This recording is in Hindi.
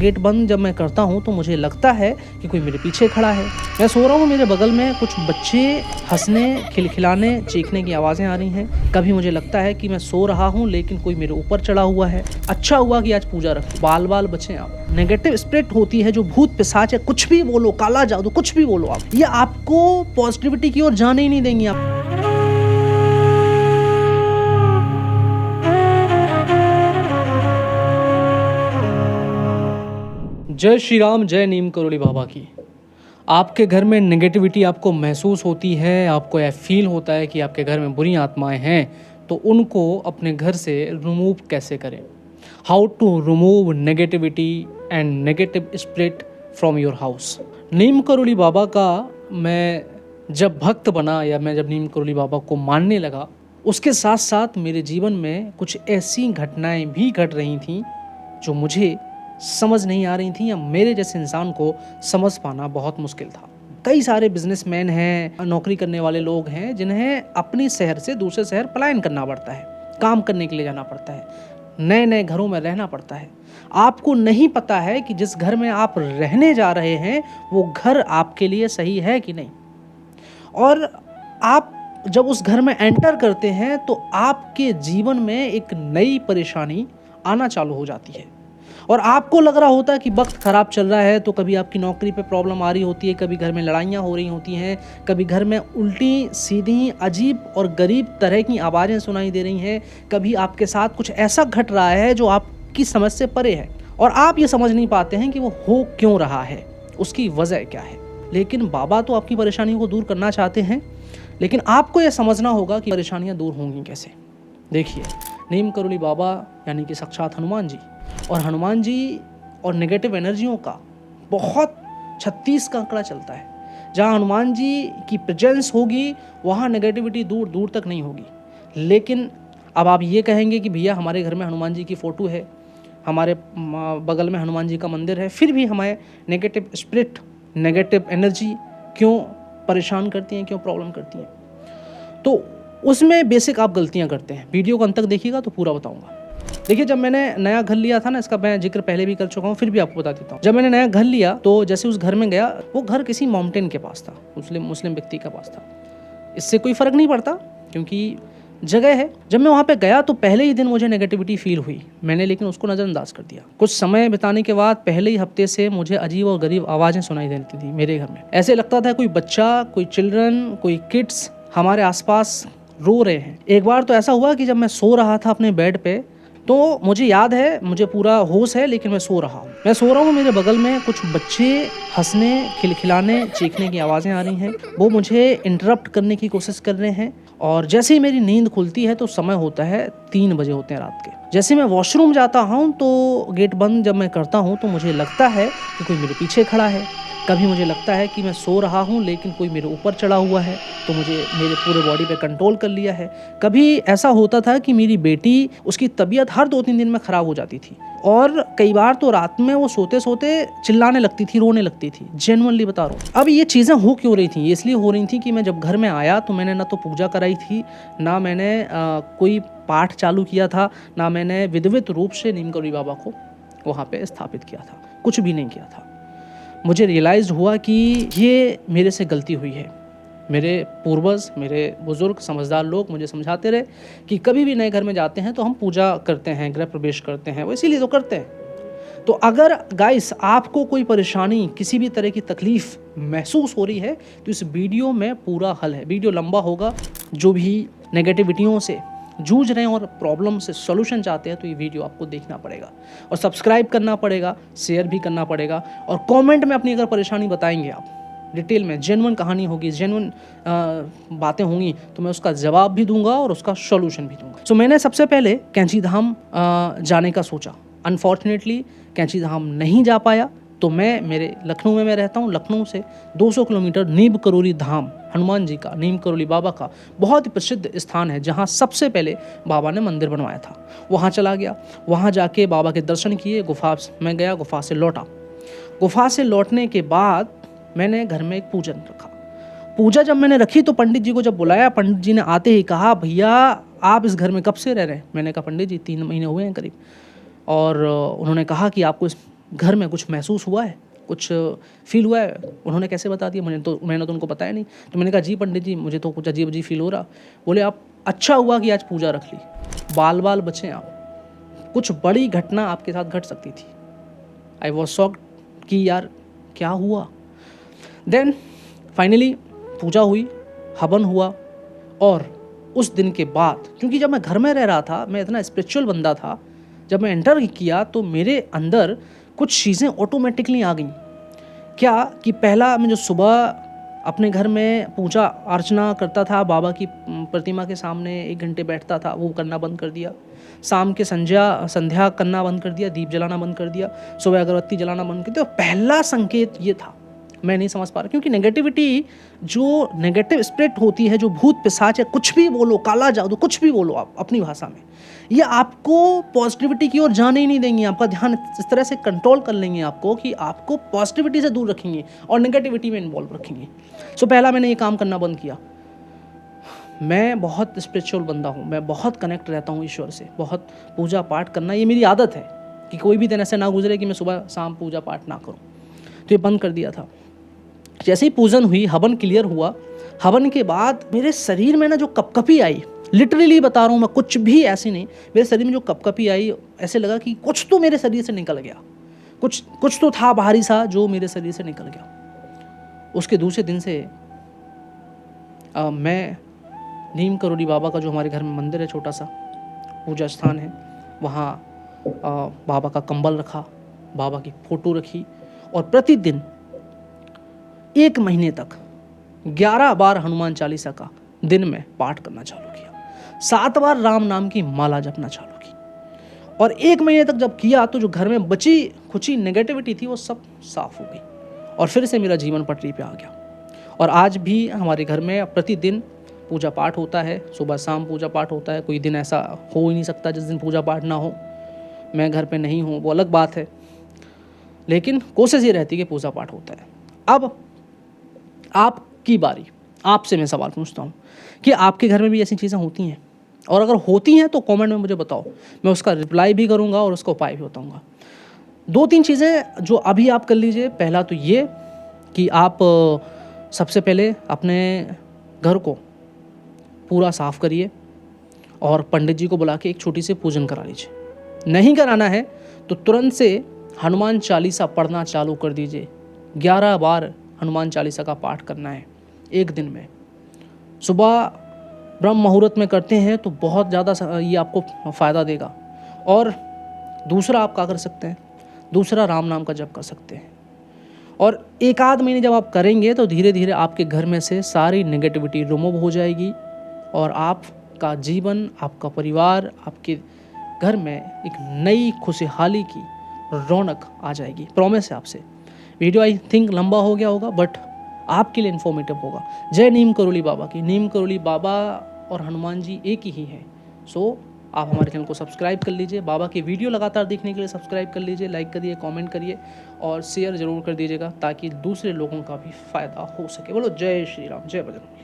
गेट बंद जब मैं करता हूँ तो मुझे लगता है कि कोई मेरे पीछे खड़ा है। मैं सो रहा हूँ, मेरे बगल में कुछ बच्चे हंसने, खिलखिलाने, चीखने की आवाज़ें आ रही हैं। कभी मुझे लगता है कि मैं सो रहा हूँ लेकिन कोई मेरे ऊपर चढ़ा हुआ है। अच्छा हुआ कि आज पूजा रखी। बाल बाल बचे आप। नेगेटिव स्पिरिट होती है जो भूत पिशाच है, कुछ भी बोलो, काला जादू, कुछ भी बोलो आप, ये आपको पॉजिटिविटी की ओर जाने ही नहीं देंगी। आप जय श्री राम, जय नीम करोली बाबा की। आपके घर में नेगेटिविटी आपको महसूस होती है, आपको यह फील होता है कि आपके घर में बुरी आत्माएं हैं, तो उनको अपने घर से रिमूव कैसे करें। How to remove negativity and negative spirit from your house. Neem Karoli Baba का मैं जब भक्त बना या मैं जब नीम करोली बाबा को मानने लगा, उसके साथ साथ मेरे जीवन में कुछ ऐसी घटनाएं भी घट रही थीं जो मुझे समझ नहीं आ रही थी या मेरे जैसे इंसान को समझ पाना बहुत मुश्किल था। कई सारे बिजनेसमैन हैं, नौकरी करने वाले लोग हैं जिन्हें अपनी शहर से दूसरे शहर पलायन करना पड़ता है, काम करने के लिए जाना पड़ता है, नए नए घरों में रहना पड़ता है। आपको नहीं पता है कि जिस घर में आप रहने जा रहे हैं वो घर आपके लिए सही है कि नहीं। और आप जब उस घर में एंटर करते हैं तो आपके जीवन में एक नई परेशानी आना चालू हो जाती है और आपको लग रहा होता है कि वक्त ख़राब चल रहा है। तो कभी आपकी नौकरी पे प्रॉब्लम आ रही होती है, कभी घर में लड़ाइयाँ हो रही होती हैं, कभी घर में उल्टी सीधी अजीब और गरीब तरह की आवाज़ें सुनाई दे रही हैं, कभी आपके साथ कुछ ऐसा घट रहा है जो आपकी समझ से परे है और आप ये समझ नहीं पाते हैं कि वो हो क्यों रहा है, उसकी वजह क्या है। लेकिन बाबा तो आपकी परेशानियों को दूर करना चाहते हैं, लेकिन आपको यह समझना होगा कि परेशानियाँ दूर होंगी कैसे। देखिए, नीम करोली बाबा यानी कि साक्षात हनुमान जी, और हनुमान जी और नेगेटिव एनर्जियों का बहुत 36 का आंकड़ा चलता है। जहाँ हनुमान जी की प्रेजेंस होगी वहाँ नेगेटिविटी दूर दूर तक नहीं होगी। लेकिन अब आप ये कहेंगे कि भैया हमारे घर में हनुमान जी की फ़ोटो है, हमारे बगल में हनुमान जी का मंदिर है, फिर भी हमें नेगेटिव स्पिरिट, नेगेटिव एनर्जी क्यों परेशान करती हैं, क्यों प्रॉब्लम करती हैं। तो उसमें बेसिक आप गलतियाँ करते हैं। वीडियो को अंत तक देखिएगा तो पूरा बताऊँगा। देखिए, जब मैंने नया घर लिया था ना, इसका मैं जिक्र पहले भी कर चुका हूँ, फिर भी आपको बता देता हूँ। जब मैंने नया घर लिया तो जैसे उस घर में गया, वो घर किसी माउंटेन के पास था, मुस्लिम व्यक्ति के पास था। इससे कोई फ़र्क नहीं पड़ता क्योंकि जगह है। जब मैं वहाँ पे गया तो पहले ही दिन मुझे नेगेटिविटी फील हुई, मैंने लेकिन उसको नज़रअंदाज कर दिया। कुछ समय बिताने के बाद पहले ही हफ्ते से मुझे अजीब और गरीब आवाज़ें सुनाई देती थी मेरे घर में। ऐसे लगता था कोई बच्चा, कोई चिल्ड्रन, कोई किड्स हमारे आसपास रो रहे हैं। एक बार तो ऐसा हुआ कि जब मैं सो रहा था अपने बेड पे, तो मुझे याद है, मुझे पूरा होश है, लेकिन मैं सो रहा हूँ। मेरे बगल में कुछ बच्चे हंसने, खिलखिलाने, चीखने की आवाज़ें आ रही हैं। वो मुझे इंटरप्ट करने की कोशिश कर रहे हैं और जैसे ही मेरी नींद खुलती है तो समय होता है 3 बजे होते हैं रात के। जैसे मैं वॉशरूम जाता हूँ तो गेट बंद जब मैं करता हूँ तो मुझे लगता है कि कोई मेरे पीछे खड़ा है। कभी मुझे लगता है कि मैं सो रहा हूँ लेकिन कोई मेरे ऊपर चढ़ा हुआ है, तो मुझे मेरे पूरे बॉडी पे कंट्रोल कर लिया है। कभी ऐसा होता था कि मेरी बेटी, उसकी तबीयत हर 2-3 दिन में ख़राब हो जाती थी और कई बार तो रात में वो सोते सोते चिल्लाने लगती थी, रोने लगती थी। जेन्युइनली बता रहा हूँ। अब ये चीज़ें हो क्यों रही थी? ये इसलिए हो रही थी कि मैं जब घर में आया तो मैंने ना तो पूजा कराई थी, ना मैंने कोई पाठ चालू किया था, ना मैंने विधिवत रूप से नीम करोली बाबा को वहाँ पे स्थापित किया था। कुछ भी नहीं किया था। मुझे रियलाइज़ हुआ कि ये मेरे से गलती हुई है। मेरे पूर्वज, मेरे बुज़ुर्ग, समझदार लोग मुझे समझाते रहे कि कभी भी नए घर में जाते हैं तो हम पूजा करते हैं, गृह प्रवेश करते हैं, वो इसीलिए तो करते हैं। तो अगर गाइस आपको कोई परेशानी, किसी भी तरह की तकलीफ़ महसूस हो रही है तो इस वीडियो में पूरा हल है। वीडियो लंबा होगा। जो भी नेगेटिविटियों से जूझ रहे हैं और प्रॉब्लम से सॉल्यूशन चाहते हैं तो ये वीडियो आपको देखना पड़ेगा और सब्सक्राइब करना पड़ेगा, शेयर भी करना पड़ेगा और कमेंट में अपनी अगर परेशानी बताएंगे आप डिटेल में, जेन्युइन कहानी होगी, जेन्युइन बातें होंगी तो मैं उसका जवाब भी दूंगा और उसका सॉल्यूशन भी दूंगा। सो मैंने सबसे पहले कैंची धाम जाने का सोचा। अनफॉर्चुनेटली कैंची धाम नहीं जा पाया तो मैं मेरे लखनऊ में मैं रहता हूँ। लखनऊ से 200 किलोमीटर नीम करोली धाम, हनुमान जी का, नीम करोली बाबा का बहुत ही प्रसिद्ध स्थान है जहाँ सबसे पहले बाबा ने मंदिर बनवाया था। वहाँ चला गया, वहाँ जाके बाबा के दर्शन किए, गुफा में गया, गुफा से लौटा। गुफा से लौटने के बाद मैंने घर में एक पूजन रखा। पूजा जब मैंने रखी तो पंडित जी को जब बुलाया, पंडित जी ने आते ही कहा, भैया आप इस घर में कब से रह रहे हैं? मैंने कहा पंडित जी 3 महीने हुए हैं करीब। और उन्होंने कहा कि आपको इस घर में कुछ महसूस हुआ है, कुछ फील हुआ है? उन्होंने कैसे बता दिया? मैंने तो उनको बताया नहीं। तो मैंने कहा जी पंडित जी, मुझे तो कुछ अजीब अजीब फील हो रहा। बोले आप अच्छा हुआ कि आज पूजा रख ली, बाल बाल बचे आप, कुछ बड़ी घटना आपके साथ घट सकती थी। आई वॉज शॉक्ड कि यार क्या हुआ। देन फाइनली पूजा हुई, हवन हुआ, और उस दिन के बाद, क्योंकि जब मैं घर में रह रहा था, मैं इतना स्पिरिचुअल बंदा था, जब मैं एंटर किया तो मेरे अंदर कुछ चीज़ें ऑटोमेटिकली आ गई। क्या कि पहला, मैं जो सुबह अपने घर में पूजा अर्चना करता था, बाबा की प्रतिमा के सामने 1 घंटे बैठता था, वो करना बंद कर दिया। शाम के संध्या करना बंद कर दिया, दीप जलाना बंद कर दिया, सुबह अगरबत्ती जलाना बंद कर दिया। पहला संकेत ये था। मैं नहीं समझ पा रहा, क्योंकि नेगेटिविटी, जो नेगेटिव स्पिरिट होती है, जो भूत पिशाच है, कुछ भी बोलो, काला जादू, कुछ भी बोलो आप अपनी भाषा में, ये आपको पॉजिटिविटी की ओर जाने ही नहीं देंगे। आपका ध्यान इस तरह से कंट्रोल कर लेंगे आपको कि आपको पॉजिटिविटी से दूर रखेंगे और नेगेटिविटी में इन्वॉल्व रखेंगे। सो पहला मैंने ये काम करना बंद किया। मैं बहुत स्पिरिचुअल बंदा हूँ, मैं बहुत कनेक्ट रहता हूँ ईश्वर से, बहुत पूजा पाठ करना ये मेरी आदत है कि कोई भी दिन ऐसे ना गुजरे कि मैं सुबह शाम पूजा पाठ ना करूँ। तो ये बंद कर दिया था। जैसे ही पूजन हुई, हवन क्लियर हुआ, हवन के बाद मेरे शरीर में ना जो कपकपी आई, लिटरली बता रहा हूँ मैं, कुछ भी ऐसी नहीं, मेरे शरीर में जो कपकपी आई, ऐसे लगा कि कुछ तो मेरे शरीर से निकल गया, कुछ तो था बाहरी सा जो मेरे शरीर से निकल गया। उसके दूसरे दिन से मैं नीम करोली बाबा का, जो हमारे घर में मंदिर है, छोटा सा पूजा स्थान है, वहाँ बाबा का कंबल रखा, बाबा की फ़ोटो रखी, और प्रतिदिन 1 महीने तक 11 बार हनुमान चालीसा का दिन में पाठ करना चालू किया, 7 बार राम नाम की माला जपना चालू की। और 1 महीने तक जब किया तो जो घर में बची खुची नेगेटिविटी थी वो सब साफ हो गई, और फिर से मेरा जीवन पटरी पे आ गया। और आज भी हमारे घर में प्रतिदिन पूजा पाठ होता है, सुबह शाम पूजा पाठ होता है। कोई दिन ऐसा हो ही नहीं सकता जिस दिन पूजा पाठ ना हो। मैं घर पे नहीं हूँ वो अलग बात है, लेकिन कोशिश ये रहती है कि पूजा पाठ होता है। अब आपकी बारी, आपसे मैं सवाल पूछता हूँ कि आपके घर में भी ऐसी चीज़ें होती हैं, और अगर होती हैं तो कमेंट में मुझे बताओ, मैं उसका रिप्लाई भी करूँगा और उसका उपाय भी बताऊँगा। 2-3 चीज़ें जो अभी आप कर लीजिए। पहला तो ये कि आप सबसे पहले अपने घर को पूरा साफ करिए और पंडित जी को बुला के एक छोटी सी पूजन करा लीजिए। नहीं कराना है तो तुरंत से हनुमान चालीसा पढ़ना चालू कर दीजिए। 11 बार हनुमान चालीसा का पाठ करना है 1 दिन में। सुबह ब्रह्म मुहूर्त में करते हैं तो बहुत ज़्यादा ये आपको फ़ायदा देगा। और दूसरा आप क्या कर सकते हैं, दूसरा राम नाम का जप कर सकते हैं। और 1 आध महीने जब आप करेंगे तो धीरे धीरे आपके घर में से सारी नेगेटिविटी रिमूव हो जाएगी और आपका जीवन, आपका परिवार, आपके घर में एक नई खुशहाली की रौनक आ जाएगी। प्रॉमिस है आपसे। वीडियो आई थिंक लंबा हो गया होगा बट आपके लिए इन्फॉर्मेटिव होगा। जय नीम करोली बाबा की। नीम करोली बाबा और हनुमान जी एक ही हैं। सो आप हमारे चैनल को सब्सक्राइब कर लीजिए। बाबा की वीडियो लगातार देखने के लिए सब्सक्राइब कर लीजिए, लाइक करिए, कमेंट करिए और शेयर ज़रूर कर दीजिएगा ताकि दूसरे लोगों का भी फ़ायदा हो सके। बोलो जय श्री राम, जय बजरंग।